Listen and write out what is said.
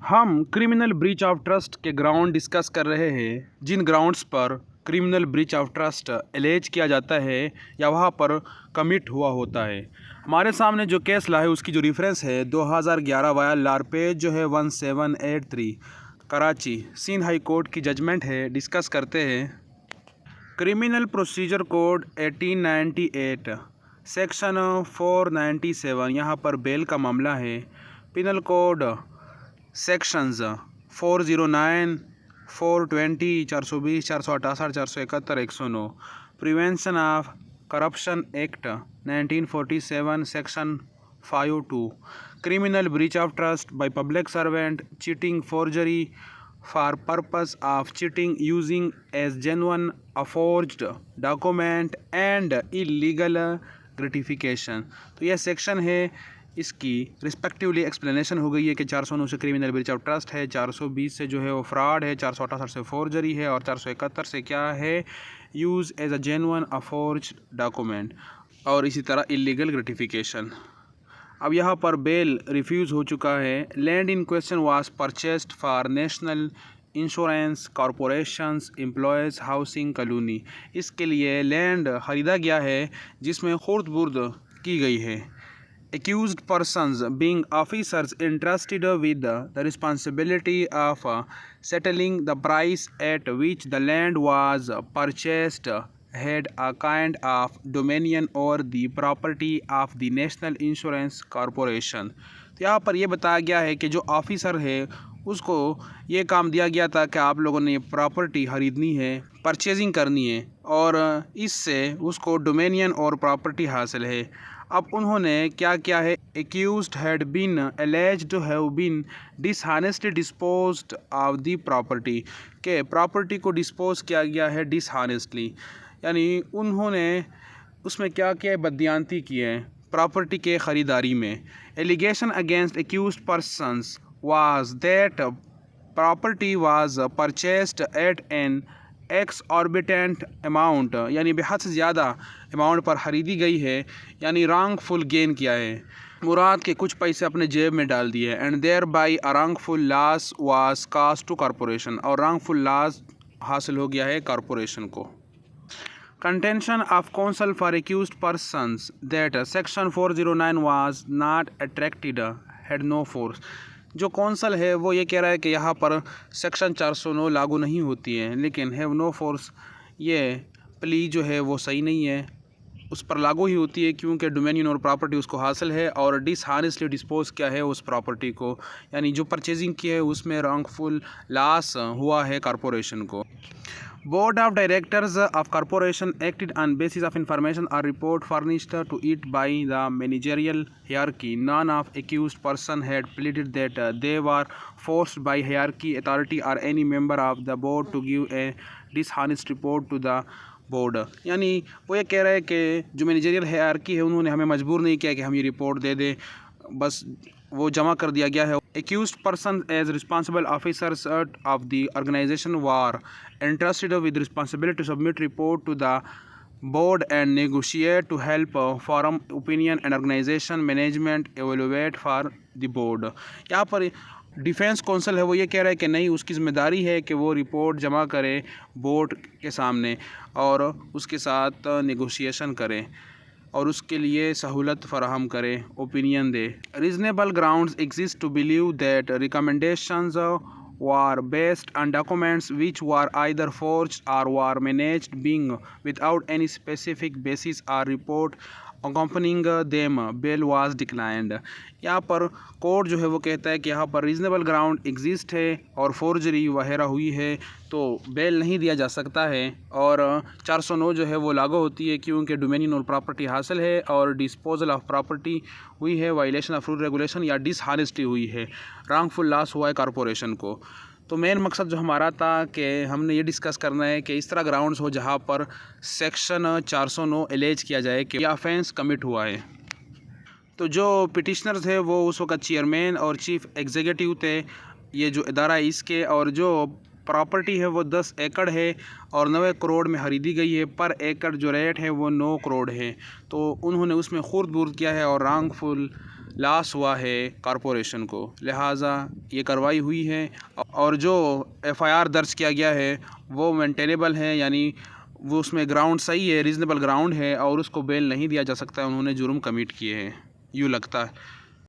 हम criminal breach of trust के ground discuss कर रहे हैं, जिन ग्राउंड्स पर criminal breach of trust alleged किया जाता है या वहाँ पर कमिट हुआ होता है। हमारे सामने जो केस ला है उसकी जो रेफरेंस है 2011 वाया लारपेज जो है 1783 कराची सिंध हाई कोर्ट की जजमेंट है। डिस्कस करते हैं क्रिमिनल प्रोसीजर कोड 1898 सेक्शन 497, यहाँ पर बेल का मामला है। Penal code sections 409, 420, 420, 468, 471, 109। Prevention of corruption act 1947 section 52। Criminal breach of trust by public servant, cheating, forgery for purpose of cheating using as genuine a forged document and illegal gratification। तो यह section है, इसकी respectively explanation हो गई है कि 409 से criminal breach of trust है, 420 से जो है वो फ्रॉड है, 468 से फोर्जरी है और 471 से क्या है, use as a genuine a forged document और इसी तरह इलीगल ग्रेटिफिकेशन। अब यहाँ पर बेल रिफ्यूज़ हो चुका है। Land in question was purchased for national insurance corporations employees housing colony. इसके लिए लैंड ख़रीदा गया है जिसमें खुर्द बुर्द की गई है। Accused persons being officers interested with the responsibility of settling the price at which the land was purchased had a kind of dominion over the property of the National Insurance Corporation। तो यहाँ पर यह बताया गया है कि जो officer है उसको ये काम दिया गया था कि आप लोगों ने प्रॉपर्टी खरीदनी है, परचेजिंग करनी है और इससे उसको डोमेनियन और प्रॉपर्टी हासिल है। अब उन्होंने क्या किया है, accused had been alleged to have been dishonestly disposed of the property, के प्रॉपर्टी को डिस्पोज किया गया है डिसऑनेस्टली, यानी उन्होंने उसमें क्या किया है, बददियानती की है प्रॉपर्टी के ख़रीदारी में। Allegation against accused persons was that property was purchased at an exorbitant amount, यानी बेहद से ज़्यादा अमाउंट पर ख़रीदी गई है, यानी रॉन्गफुल गेन किया है, मुराद के कुछ पैसे अपने जेब में डाल दिए। And thereby a wrongful loss was cast to corporation, और रॉन्गफुल लॉस हासिल हो गया है कॉरपोरेशन को। Contention of counsel for accused persons that section 409 was not attracted had no force। जो कौंसल है वो ये कह रहा है कि यहाँ पर सेक्शन 409 लागू नहीं होती है, लेकिन हैव नो फोर्स ये प्ली जो है वो सही नहीं है, उस पर लागू ही होती है क्योंकि डोमेनियन और प्रॉपर्टी उसको हासिल है और डिसऑनेस्टली डिस्पोज किया है उस प्रॉपर्टी को, यानी जो परचेजिंग की है उसमें रॉन्गफुल लॉस हुआ है कॉरपोरेशन को। Board of Directors of Corporation acted on basis of information or report furnished to it by the managerial hierarchy। None of accused person had pleaded that they were forced by hierarchy, authority or any member of the board to give a dishonest report to the board। यानी वो ये कह रहे हैं कि जो managerial hierarchy है उन्होंने हमें मजबूर नहीं किया कि हम ये रिपोर्ट दे दें, बस वो जमा कर दिया गया है। Accused persons as responsible officers of the organization were entrusted with responsibility to submit report to the board and negotiate to help forum opinion and organization management evaluate for the board। यहाँ पर defence council है वो ये कह रहा है कि नहीं, उसकी ज़िम्मेदारी है कि वो रिपोर्ट जमा करे बोर्ड के सामने और उसके साथ नेगोशिएशन करें और उसके लिए सहूलत फराहम करे, ओपिनियन दे। Reasonable grounds exist to believe that recommendations were based on documents which were either forged or were managed being without any specific basis or report accompanying them, bail was declined. यहाँ पर court जो है वो कहता है कि यहाँ पर रीज़नेबल ग्राउंड एग्जिस्ट है और फोर्जरी वगैरह हुई है तो बेल नहीं दिया जा सकता है, और 409 जो है वो लागू होती है क्योंकि डोमेनियन और प्रॉपर्टी हासिल है और डिस्पोजल ऑफ प्रॉपर्टी हुई है, वायलेशन ऑफ रूल रेगुलेशन या डिसऑनेस्टी हुई है, रॉन्गफुल लॉस हुआ है कॉरपोरेशन को। तो मेन मकसद जो हमारा था कि हमने ये डिस्कस करना है कि इस तरह ग्राउंड्स हो जहाँ पर सेक्शन 409 एलेज किया जाए कि यह ऑफेंस कमिट हुआ है। तो जो पिटिशनर्स थे वो उस वक्त चेयरमैन और चीफ एग्जीक्यूटिव थे, ये जो इदारा है इसके, और जो प्रॉपर्टी है वो 10 एकड़ है और 9 करोड़ में खरीदी गई है, पर एकड़ जो रेट है वो 9 करोड़ है। तो उन्होंने उसमें खुर्द बुर्द किया है और रॉन्गफुल लॉस हुआ है कॉरपोरेशन को, लिहाजा ये कार्रवाई हुई है। और जो एफआईआर दर्ज किया गया है वो मेंटेनेबल है, यानी वो उसमें ग्राउंड सही है, रीज़नेबल ग्राउंड है और उसको बेल नहीं दिया जा सकता। उन्होंने जुर्म कमिट किए हैं, यूँ लगता है।